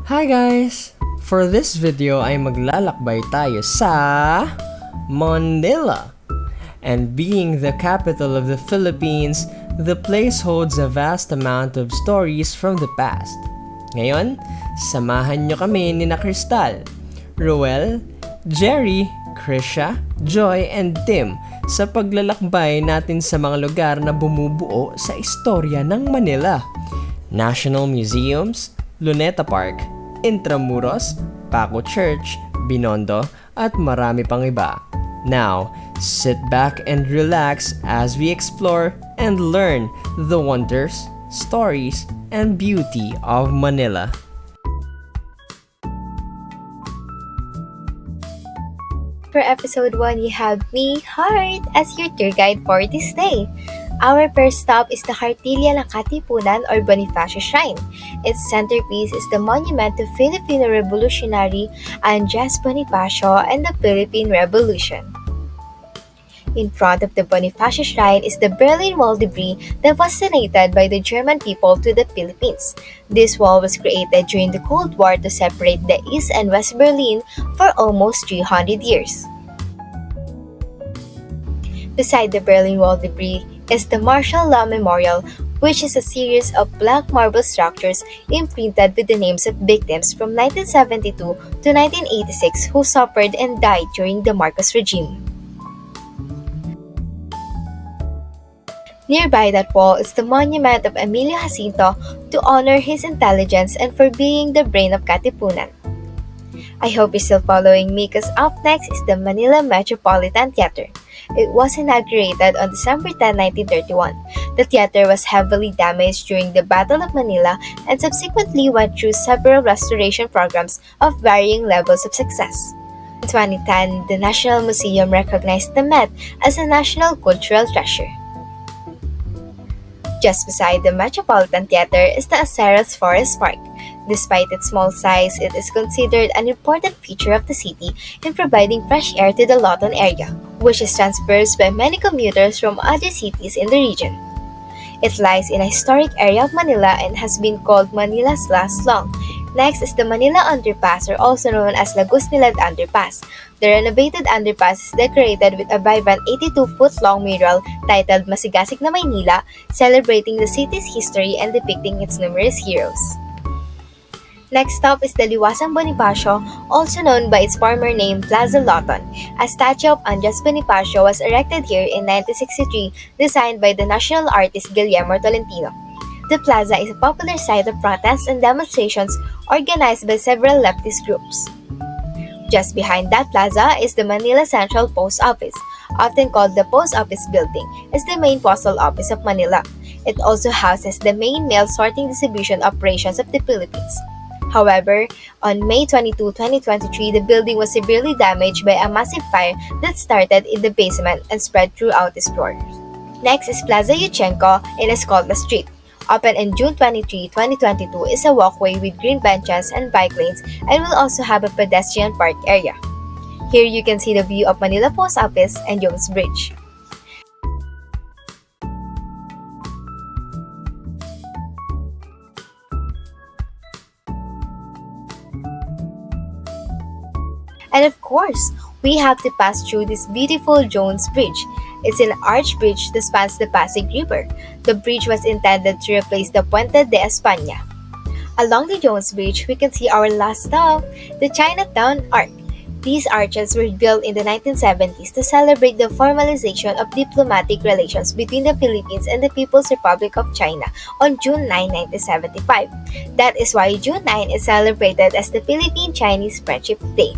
Hi guys! For this video ay maglalakbay tayo sa Manila. And being the capital of the Philippines, the place holds a vast amount of stories from the past. Ngayon, samahan nyo kami ni na Crystal, Roel, Jerry, Krisha, Joy, and Tim sa paglalakbay natin sa mga lugar na bumubuo sa istorya ng Manila. National Museums, Luneta Park, Intramuros, Paco Church, Binondo, at marami pang iba. Now, sit back and relax as we explore and learn the wonders, stories, and beauty of Manila. For episode 1, you have me, Heart, as your tour guide for this day. Our first stop is the Cartilla ng Katipunan or Bonifacio Shrine. Its centerpiece is the monument to Filipino revolutionary Andres Bonifacio and the Philippine Revolution. In front of the Bonifacio Shrine is the Berlin Wall debris that was donated by the German people to the Philippines. This wall was created during the Cold War to separate the East and West Berlin for almost 300 years. Beside the Berlin Wall debris is the Martial Law Memorial, which is a series of black marble structures imprinted with the names of victims from 1972 to 1986 who suffered and died during the Marcos regime. Nearby that wall is the monument of Emilio Jacinto to honor his intelligence and for being the brain of Katipunan. I hope you're still following me because up next is the Manila Metropolitan Theater. It was inaugurated on December 10, 1931. The theater was heavily damaged during the Battle of Manila and subsequently went through several restoration programs of varying levels of success. In 2010, the National Museum recognized the Met as a national cultural treasure. Just beside the Metropolitan Theater is the Aceros Forest Park. Despite its small size, it is considered an important feature of the city in providing fresh air to the Lawton area, which is traversed by many commuters from other cities in the region. It lies in a historic area of Manila and has been called Manila's last long. Next is the Manila Underpass, or also known as Lagos Nilad Underpass. The renovated underpass is decorated with a vibrant 82-foot-long mural titled Masigasig na Maynila, celebrating the city's history and depicting its numerous heroes. Next stop is the Liwasang Bonifacio, also known by its former name Plaza Lawton. A statue of Andres Bonifacio was erected here in 1963, designed by the national artist Guillermo Tolentino. The plaza is a popular site of protests and demonstrations organized by several leftist groups. Just behind that plaza is the Manila Central Post Office, often called the Post Office Building, is the main postal office of Manila. It also houses the main mail sorting distribution operations of the Philippines. However, on May 22, 2023, the building was severely damaged by a massive fire that started in the basement and spread throughout its floors. Next is Plaza Yuchenko in Escolta Street. Open in June 23, 2022, is a walkway with green benches and bike lanes and will also have a pedestrian park area. Here you can see the view of Manila Post Office and Jones Bridge. And of course, we have to pass through this beautiful Jones Bridge. It's an arch bridge that spans the Pasig River. The bridge was intended to replace the Puente de España. Along the Jones Bridge, we can see our last stop, the Chinatown Arc. These arches were built in the 1970s to celebrate the formalization of diplomatic relations between the Philippines and the People's Republic of China on June 9, 1975. That is why June 9 is celebrated as the Philippine-Chinese Friendship Day.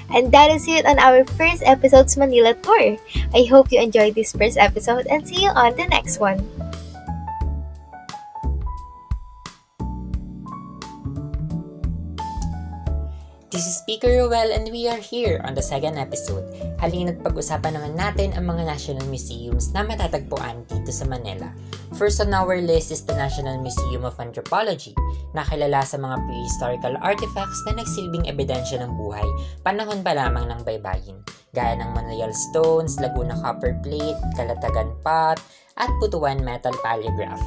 And that is it on our first episode's Manila tour. I hope you enjoyed this first episode and see you on the next one. This is Speaker Roel and we are here on the second episode. Halina't pag-usapan naman natin ang mga national museums na matatagpuan dito sa Manila. First on our list is the National Museum of Anthropology, na kilala sa mga prehistorical artifacts na nagsilbing ebidensya ng buhay, panahon pa lamang ng baybayin, gaya ng Manayal Stones, Laguna Copper Plate, Kalatagan Pot, at Butuan Metal Polygraph.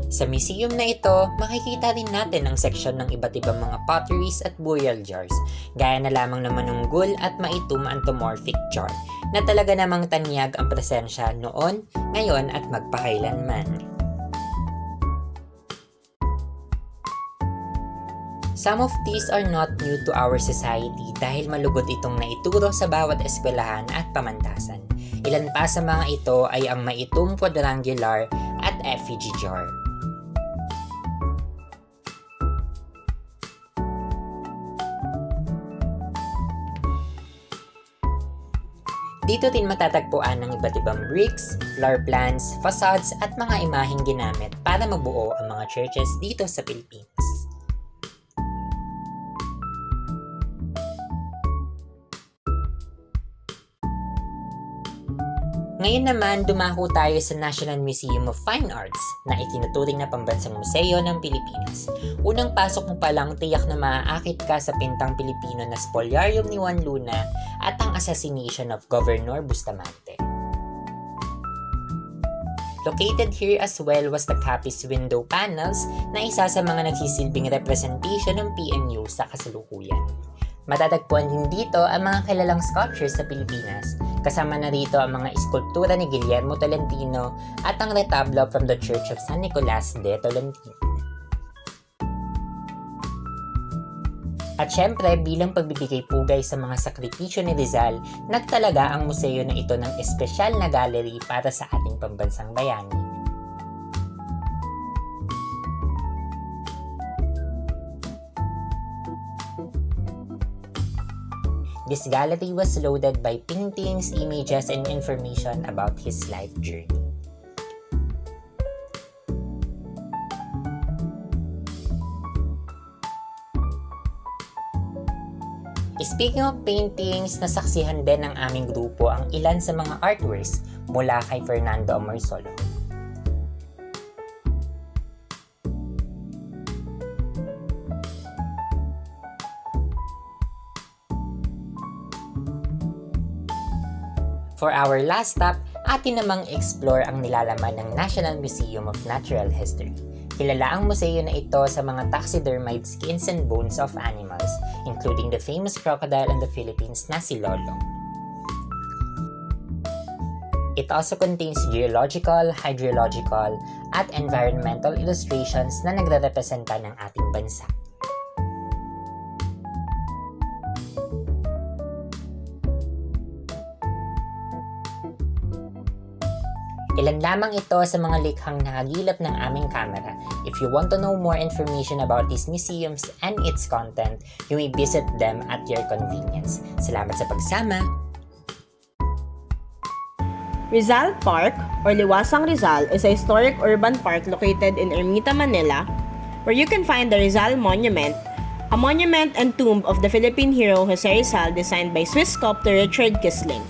Sa museum na ito, makikita rin natin ang seksyon ng iba't ibang mga potteries at burial jars, gaya na lamang ng manunggul at maitum anthropomorphic jar, na talaga namang tanyag ang presensya noon, ngayon at magpakailanman. Some of these are not new to our society dahil malugod itong naituro sa bawat eskwelahan at pamantasan. Ilan pa sa mga ito ay ang maitum quadrangular at effigy jar. Dito din matatagpuan ng iba't ibang bricks, floor plans, facades at mga imaheng ginamit para mabuo ang mga churches dito sa Pilipinas. Ngayon naman, dumako tayo sa National Museum of Fine Arts na itinuturing na pambansang museo ng Pilipinas. Unang pasok mo pa lang, tiyak na maaakit ka sa pintang Pilipino na spolyarium ni Juan Luna at ang assassination of Governor Bustamante. Located here as well was the Capiz window panels na isa sa mga nagsisilbing representation ng PMU sa kasalukuyan. Matatagpuan din dito ang mga kilalang sculptures sa Pilipinas, kasama na rito ang mga iskultura ni Guillermo Tolentino at ang retablo from the Church of San Nicolas de Tolentino. At syempre, bilang pagbibigay pugay sa mga sakripisyo ni Rizal, nagtalaga ang museo na ito ng espesyal na gallery para sa ating pambansang bayani. This gallery was loaded by paintings, images, and information about his life journey. Speaking of paintings, nasaksihan din ng aming grupo ang ilan sa mga artworks mula kay Fernando Amorsolo. For our last stop, atin namang explore ang nilalaman ng National Museum of Natural History. Kilala ang museo na ito sa mga taxidermied skins and bones of animals, including the famous crocodile in the Philippines na si Lolo. It also contains geological, hydrological, at environmental illustrations na nagre-representa ng ating bansa. Ilan lamang ito sa mga likhang nakagilap ng aming kamera. If you want to know more information about these museums and its content, you may visit them at your convenience. Salamat sa pagsama! Rizal Park, or Liwasang Rizal, is a historic urban park located in Ermita, Manila, where you can find the Rizal Monument, a monument and tomb of the Philippine hero Jose Rizal designed by Swiss sculptor Richard Kisling.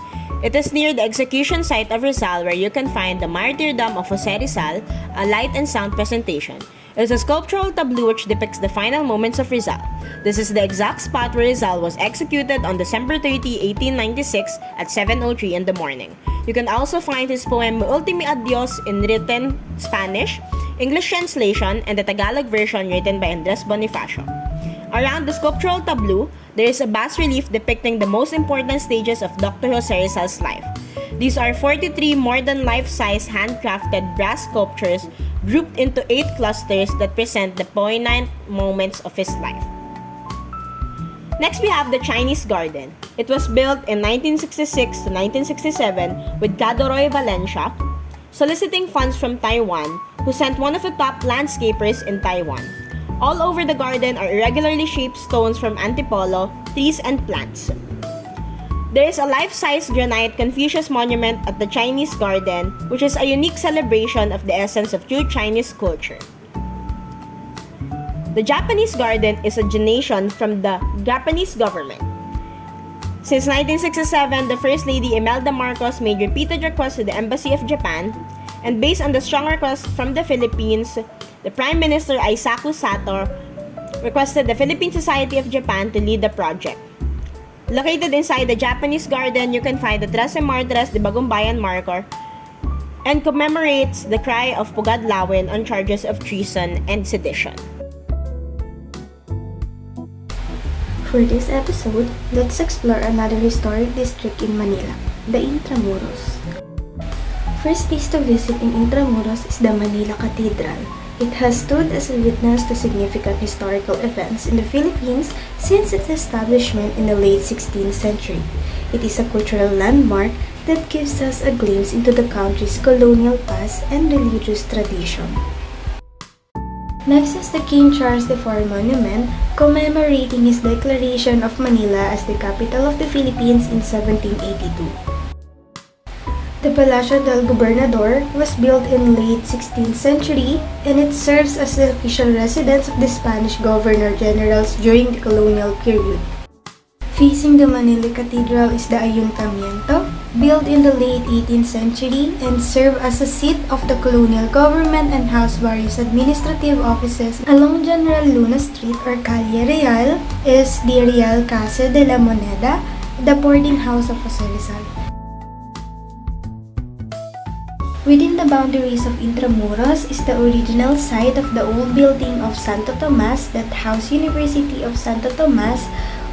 It is near the execution site of Rizal where you can find the Martyrdom of Jose Rizal, a light and sound presentation. It is a sculptural tableau which depicts the final moments of Rizal. This is the exact spot where Rizal was executed on December 30, 1896 at 7:03 in the morning. You can also find his poem Ultimi Adios in written Spanish, English translation, and the Tagalog version written by Andres Bonifacio. Around the sculptural tableau, there is a bas-relief depicting the most important stages of Dr. Jose Rizal's life. These are 43 more than life-size handcrafted brass sculptures grouped into 8 clusters that present the poignant moments of his life. Next, we have the Chinese Garden. It was built in 1966 to 1967 with Cadoroy Valencia, soliciting funds from Taiwan, who sent one of the top landscapers in Taiwan. All over the garden are irregularly shaped stones from Antipolo, trees, and plants. There is a life-size granite Confucius monument at the Chinese Garden, which is a unique celebration of the essence of true Chinese culture. The Japanese Garden is a donation from the Japanese government. Since 1967, the First Lady Imelda Marcos made repeated requests to the Embassy of Japan, and based on the strong request from the Philippines, the Prime Minister Eisaku Sato requested the Philippine Society of Japan to lead the project. Located inside the Japanese Garden, you can find the Tres Martires de Bagumbayan marker and commemorates the cry of Pugadlawin on charges of treason and sedition. For this episode, let's explore another historic district in Manila, the Intramuros. First place to visit in Intramuros is the Manila Cathedral. It has stood as a witness to significant historical events in the Philippines since its establishment in the late 16th century. It is a cultural landmark that gives us a glimpse into the country's colonial past and religious tradition. Next is the King Charles IV Monument, commemorating his declaration of Manila as the capital of the Philippines in 1782. The Palacio del Gobernador was built in late 16th century and it serves as the official residence of the Spanish Governor-Generals during the colonial period. Facing the Manila Cathedral is the Ayuntamiento, built in the late 18th century and served as a seat of the colonial government and housed various administrative offices. Along General Luna Street or Calle Real is the Real Casa de la Moneda, the boarding house of Jose Rizal. Within the boundaries of Intramuros is the original site of the old building of Santo Tomas that housed University of Santo Tomas,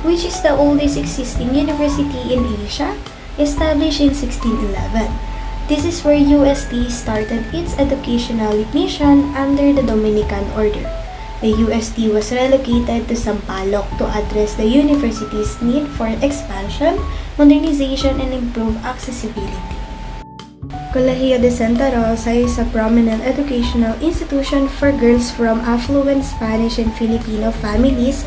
which is the oldest existing university in Asia, established in 1611. This is where UST started its educational mission under the Dominican Order. The UST was relocated to Sampaloc to address the university's need for expansion, modernization, and improved accessibility. Colegio de Santa Rosa is a prominent educational institution for girls from affluent Spanish and Filipino families,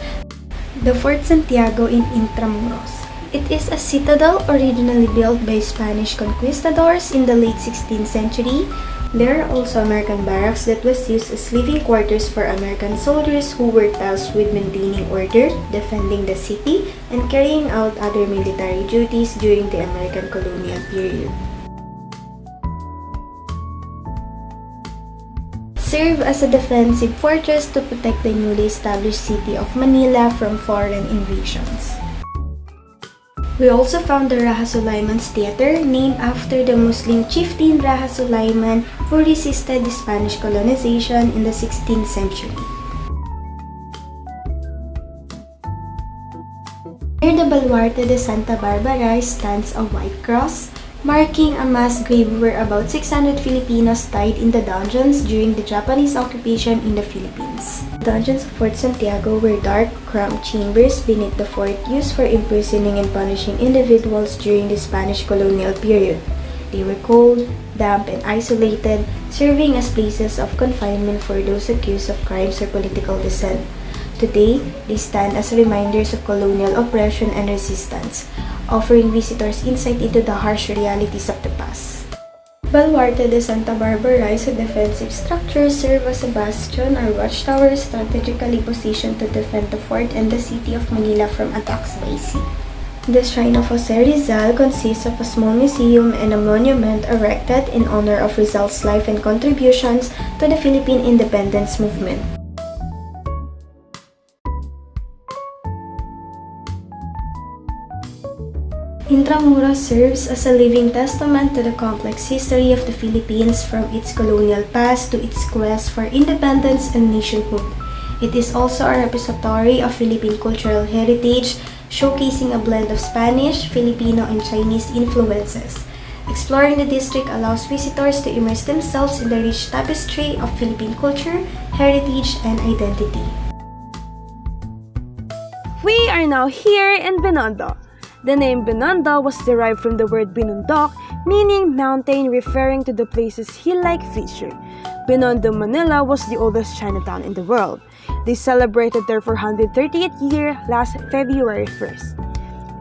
the Fort Santiago in Intramuros. It is a citadel originally built by Spanish conquistadors in the late 16th century. There are also American barracks that was used as living quarters for American soldiers who were tasked with maintaining order, defending the city, and carrying out other military duties during the American colonial period. Serve as a defensive fortress to protect the newly established city of Manila from foreign invasions. We also found the Raja Sulaiman's Theater, named after the Muslim chieftain Raja Sulaiman who resisted the Spanish colonization in the 16th century. Near the Baluarte de Santa Barbara stands a white cross, marking a mass grave where about 600 Filipinos died in the dungeons during the Japanese occupation in the Philippines. The dungeons of Fort Santiago were dark, cramped chambers beneath the fort used for imprisoning and punishing individuals during the Spanish colonial period. They were cold, damp, and isolated, serving as places of confinement for those accused of crimes or political dissent. Today, they stand as reminders of colonial oppression and resistance, offering visitors insight into the harsh realities of the past. Baluarte de Santa Barbara is a defensive structure served as a bastion or watchtower strategically positioned to defend the fort and the city of Manila from attacks by sea. The Shrine of Jose Rizal consists of a small museum and a monument erected in honor of Rizal's life and contributions to the Philippine independence movement. Intramuros serves as a living testament to the complex history of the Philippines from its colonial past to its quest for independence and nationhood. It is also a repository of Philippine cultural heritage, showcasing a blend of Spanish, Filipino, and Chinese influences. Exploring the district allows visitors to immerse themselves in the rich tapestry of Philippine culture, heritage, and identity. We are now here in Binondo. The name Binondo was derived from the word Binundok, meaning mountain, referring to the place's hill-like feature. Binondo, Manila was the oldest Chinatown in the world. They celebrated their 438th year last February 1st.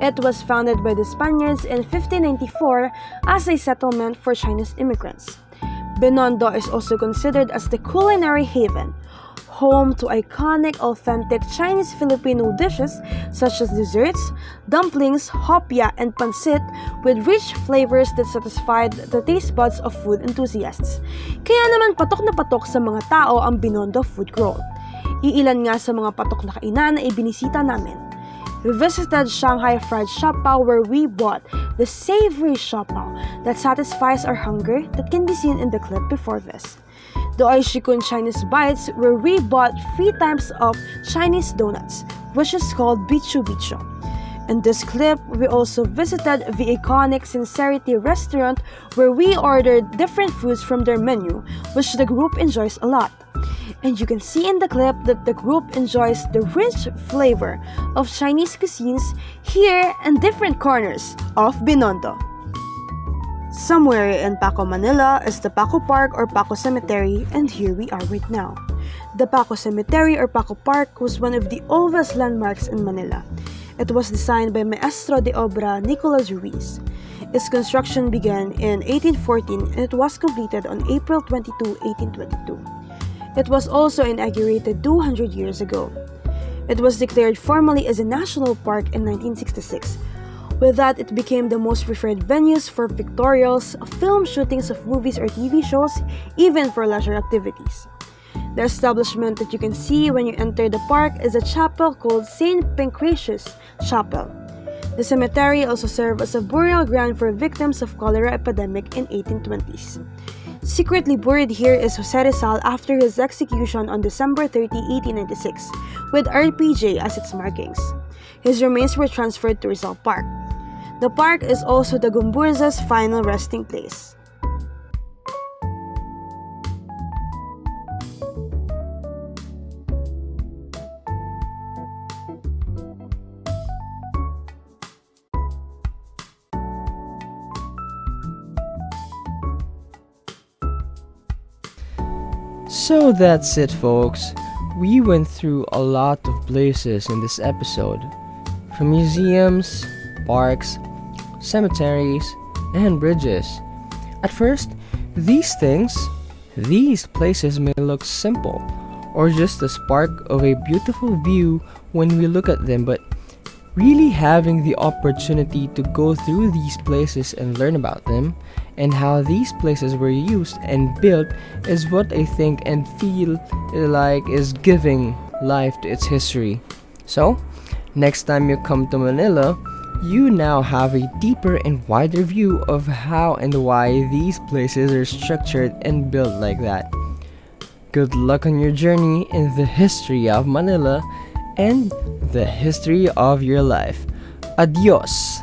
It was founded by the Spaniards in 1594 as a settlement for Chinese immigrants. Binondo is also considered as the culinary haven, home to iconic, authentic Chinese-Filipino dishes such as desserts, dumplings, hopia, and pancit with rich flavors that satisfied the taste buds of food enthusiasts. Kaya naman patok na patok sa mga tao ang Binondo food growth. Iilan nga sa mga patok na kainan na ibinisita namin. We visited Shanghai Fried Shopao where we bought the savory shopao that satisfies our hunger that can be seen in the clip before this. The Oishikun Chinese Bites where we bought 3 types of Chinese donuts, which is called Bichu Bichu. In this clip, we also visited the iconic Sincerity restaurant where we ordered different foods from their menu, which the group enjoys a lot. And you can see in the clip that the group enjoys the rich flavor of Chinese cuisines here in different corners of Binondo. Somewhere in Paco, Manila is the Paco Park or Paco Cemetery, and here we are right now. The Paco Cemetery or Paco Park was one of the oldest landmarks in Manila. It was designed by Maestro de Obra Nicolas Ruiz. Its construction began in 1814 and it was completed on April 22, 1822. It was also inaugurated 200 years ago. It was declared formally as a national park in 1966. With that, it became the most preferred venues for pictorials, film shootings of movies or TV shows, even for leisure activities. The establishment that you can see when you enter the park is a chapel called St. Pancratius Chapel. The cemetery also served as a burial ground for victims of cholera epidemic in 1820s. Secretly buried here is Jose Rizal after his execution on December 30, 1896, with RPJ as its markings. His remains were transferred to Rizal Park. The park is also the Gumburza's final resting place. So that's it, folks. We went through a lot of places in this episode, from museums, parks, cemeteries, and bridges. At first, these places may look simple, or just a spark of a beautiful view when we look at them, but really having the opportunity to go through these places and learn about them, and how these places were used and built is what I think and feel like is giving life to its history. So, next time you come to Manila, you now have a deeper and wider view of how and why these places are structured and built like that. Good luck on your journey in the history of Manila and the history of your life. Adios!